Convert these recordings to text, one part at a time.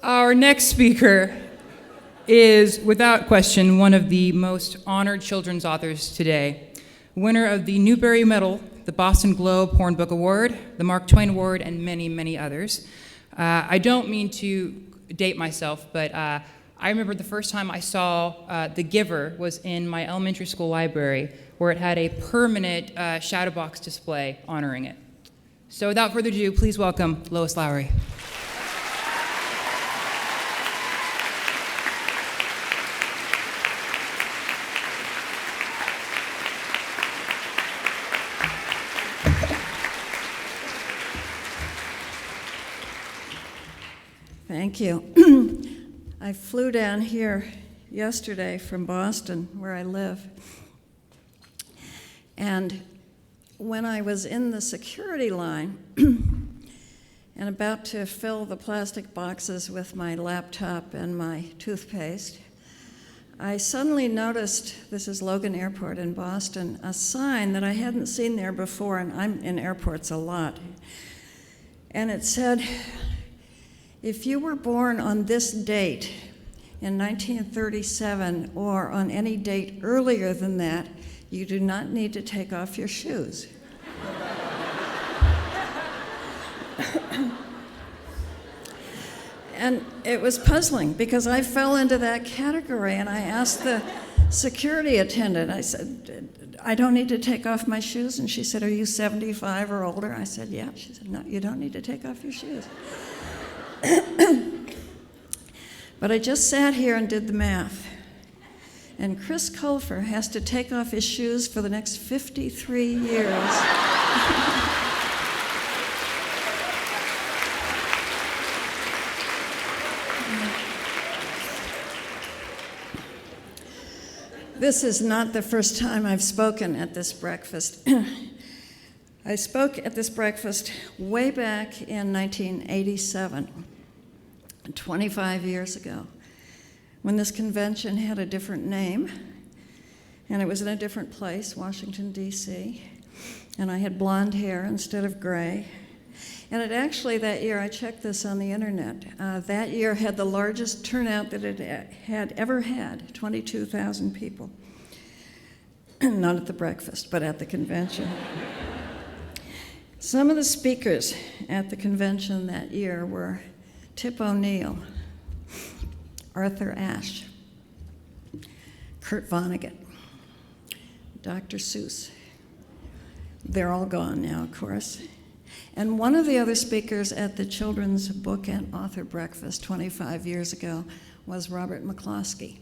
Our next speaker is, without question, one of the most honored children's authors today. Winner of the Newbery Medal, the Boston Globe Horn Book Award, the Mark Twain Award, and many, many others. I don't mean to date myself, but I remember the first time I saw The Giver was in my elementary school library, where it had a permanent shadow box display honoring it. So without further ado, please welcome Lois Lowry. Thank you. I flew down here yesterday from Boston, where I live. And when I was in the security line and about to fill the plastic boxes with my laptop and my toothpaste, I suddenly noticed, this is Logan Airport in Boston, a sign that I hadn't seen there before, and I'm in airports a lot. And it said, if you were born on this date in 1937 or on any date earlier than that, you do not need to take off your shoes. And it was puzzling because I fell into that category, and I asked the security attendant, I said, I don't need to take off my shoes? And she said, are you 75 or older? I said, yeah. She said, no, you don't need to take off your shoes. But I just sat here and did the math. And Chris Colfer has to take off his shoes for the next 53 years. This is not the first time I've spoken at this breakfast. I spoke at this breakfast way back in 1987, 25 years ago, when this convention had a different name, and it was in a different place, Washington, D.C., and I had blonde hair instead of gray. And it actually, that year, I checked this on the internet, that year had the largest turnout that it had ever had, 22,000 people. Not at the breakfast, but at the convention. Some of the speakers at the convention that year were Tip O'Neill, Arthur Ashe, Kurt Vonnegut, Dr. Seuss. They're all gone now, of course. And one of the other speakers at the Children's Book and Author Breakfast 25 years ago was Robert McCloskey.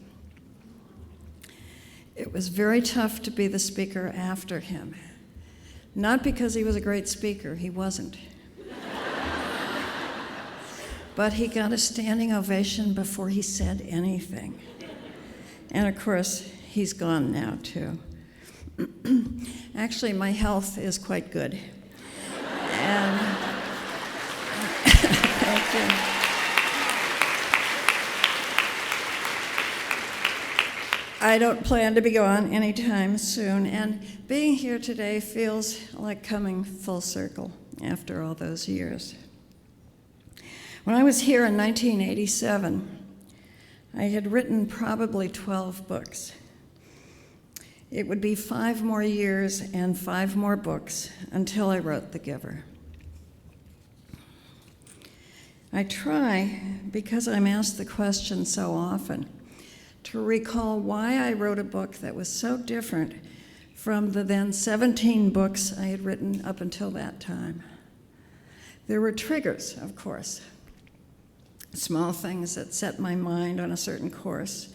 It was very tough to be the speaker after him. Not because he was a great speaker, he wasn't. But he got a standing ovation before he said anything. And of course, he's gone now too. Actually, my health is quite good. And thank you. I don't plan to be gone anytime soon, and being here today feels like coming full circle after all those years. When I was here in 1987, I had written probably 12 books. It would be 5 more years and 5 more books until I wrote The Giver. I try, because I'm asked the question so often, to recall why I wrote a book that was so different from the then 17 books I had written up until that time. There were triggers, of course, small things that set my mind on a certain course,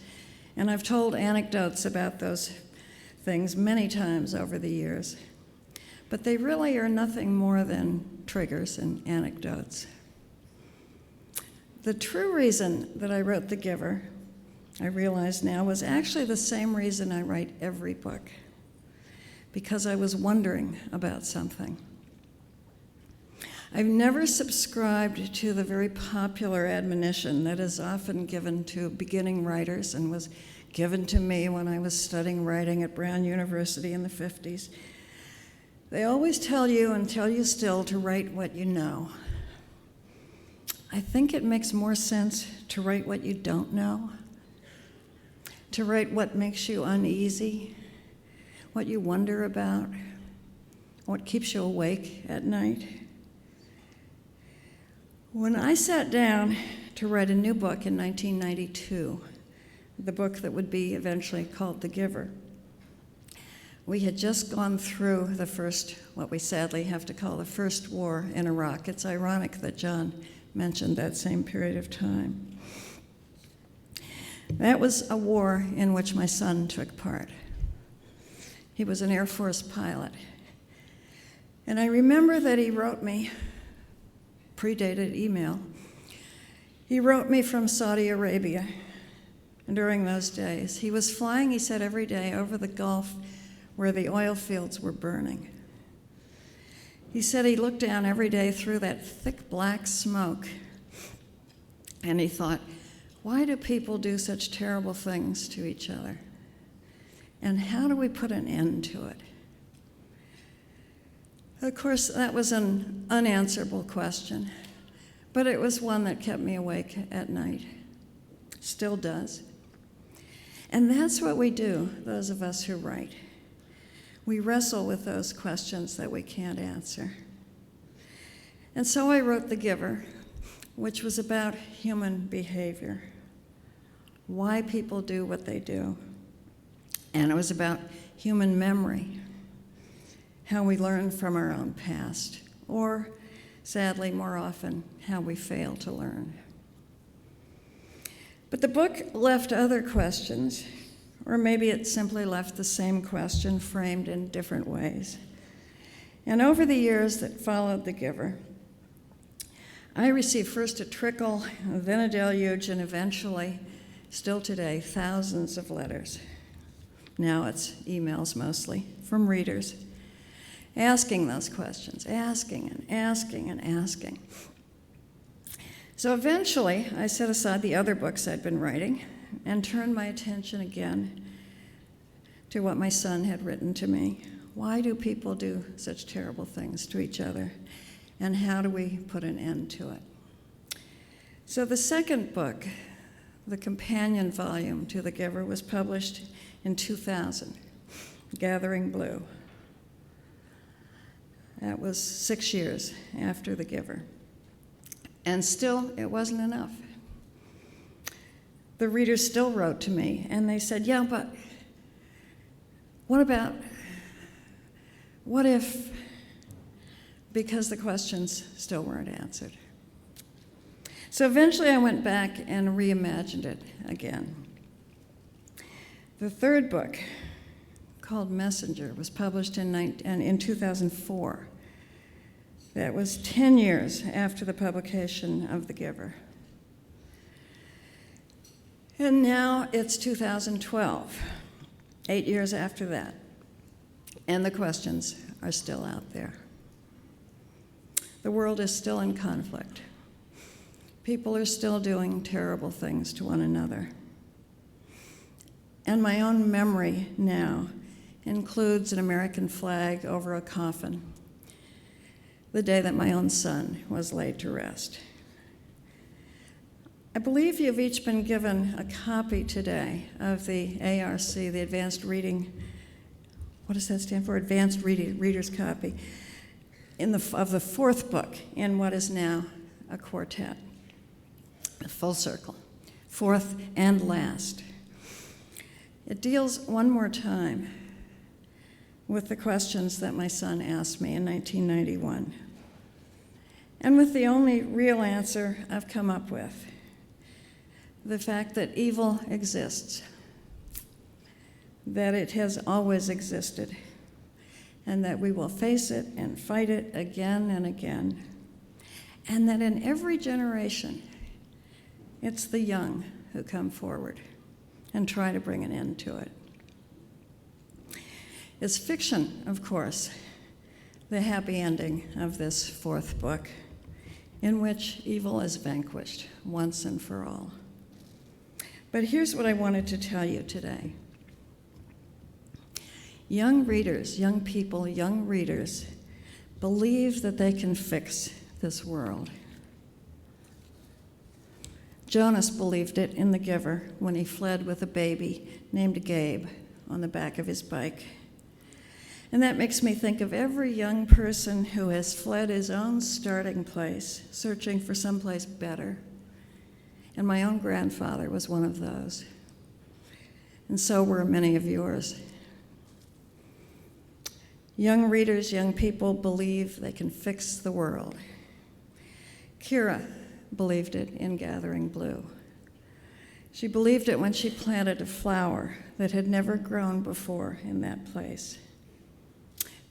and I've told anecdotes about those things many times over the years, but they really are nothing more than triggers and anecdotes. The true reason that I wrote The Giver, I realize now, was actually the same reason I write every book, because I was wondering about something. I've never subscribed to the very popular admonition that is often given to beginning writers and was given to me when I was studying writing at Brown University in the 50s. They always tell you, and tell you still, to write what you know. I think it makes more sense to write what you don't know, to write what makes you uneasy, what you wonder about, what keeps you awake at night. When I sat down to write a new book in 1992, the book that would be eventually called The Giver, we had just gone through the first, what we sadly have to call the first war in Iraq. It's ironic that John mentioned that same period of time. That was a war in which my son took part. He was an Air Force pilot. And I remember that he wrote me, predated email, he wrote me from Saudi Arabia during those days. He was flying, he said, every day over the Gulf where the oil fields were burning. He said he looked down every day through that thick black smoke, and he thought, why do people do such terrible things to each other? And how do we put an end to it? Of course, that was an unanswerable question, but it was one that kept me awake at night. Still does. And that's what we do, those of us who write. We wrestle with those questions that we can't answer. And so I wrote The Giver, which was about human behavior, why people do what they do. And it was about human memory, how we learn from our own past, or, sadly, more often, how we fail to learn. But the book left other questions, or maybe it simply left the same question framed in different ways. And over the years that followed The Giver, I received first a trickle, then a deluge, and eventually, still today, thousands of letters. Now it's emails mostly, from readers, asking those questions, asking and asking and asking. So eventually, I set aside the other books I'd been writing and turned my attention again to what my son had written to me. Why do people do such terrible things to each other? And how do we put an end to it? So the second book, the companion volume to The Giver, was published in 2000, Gathering Blue. That was 6 years after The Giver. And still, it wasn't enough. The readers still wrote to me, and they said, yeah, but what if, because the questions still weren't answered. So eventually I went back and reimagined it again. The third book, called Messenger, was published in 2004. That was 10 years after the publication of The Giver. And now it's 2012, 8 years after that, and the questions are still out there. The world is still in conflict. People are still doing terrible things to one another. And my own memory now includes an American flag over a coffin, the day that my own son was laid to rest. I believe you've each been given a copy today of the ARC, the Advanced Reading, what does that stand for? Advanced Reader's Copy, of the fourth book in what is now a quartet, a full circle, fourth and last. It deals one more time with the questions that my son asked me in 1991, and with the only real answer I've come up with, the fact that evil exists, that it has always existed, and that we will face it and fight it again and again, and that in every generation, it's the young who come forward and try to bring an end to it. It's fiction, of course, the happy ending of this fourth book, in which evil is vanquished once and for all. But here's what I wanted to tell you today. Young readers, young people, young readers believe that they can fix this world. Jonas believed it in The Giver when he fled with a baby named Gabe on the back of his bike. And that makes me think of every young person who has fled his own starting place, searching for someplace better. And my own grandfather was one of those. And so were many of yours. Young readers, young people believe they can fix the world. Kira believed it in Gathering Blue. She believed it when she planted a flower that had never grown before in that place.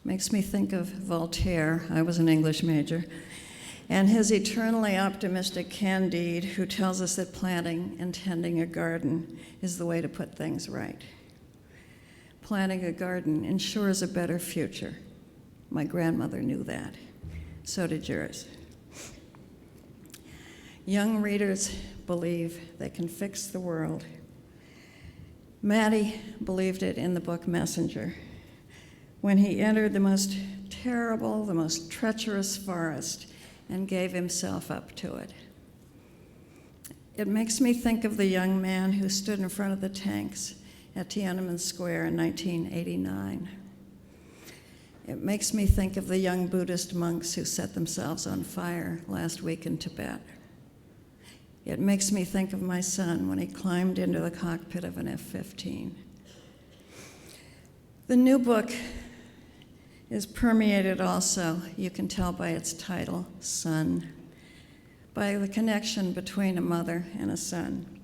Makes me think of Voltaire. I was an English major. And his eternally optimistic Candide, who tells us that planting and tending a garden is the way to put things right. Planting a garden ensures a better future. My grandmother knew that. So did yours. Young readers believe they can fix the world. Maddie believed it in the book Messenger, when he entered the most terrible, the most treacherous forest and gave himself up to it. It makes me think of the young man who stood in front of the tanks at Tiananmen Square in 1989. It makes me think of the young Buddhist monks who set themselves on fire last week in Tibet. It makes me think of my son when he climbed into the cockpit of an F-15. The new book is permeated also, you can tell by its title, Son, by the connection between a mother and a son.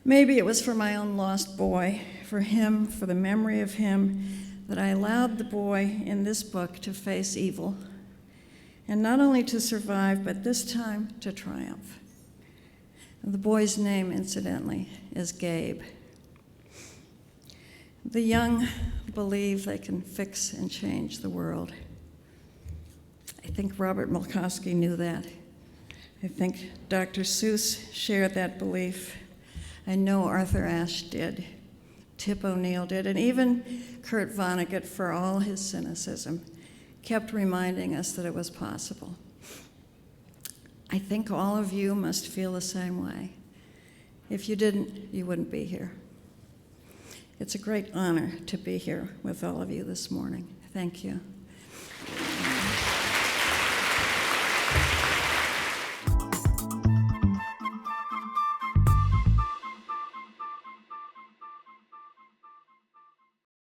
Maybe it was for my own lost boy, for him, for the memory of him, that I allowed the boy in this book to face evil, and not only to survive, but this time to triumph. The boy's name, incidentally, is Gabe. The young believe they can fix and change the world. I think Robert Mulkowski knew that. I think Dr. Seuss shared that belief. I know Arthur Ashe did, Tip O'Neill did, and even Kurt Vonnegut, for all his cynicism, kept reminding us that it was possible. I think all of you must feel the same way. If you didn't, you wouldn't be here. It's a great honor to be here with all of you this morning. Thank you.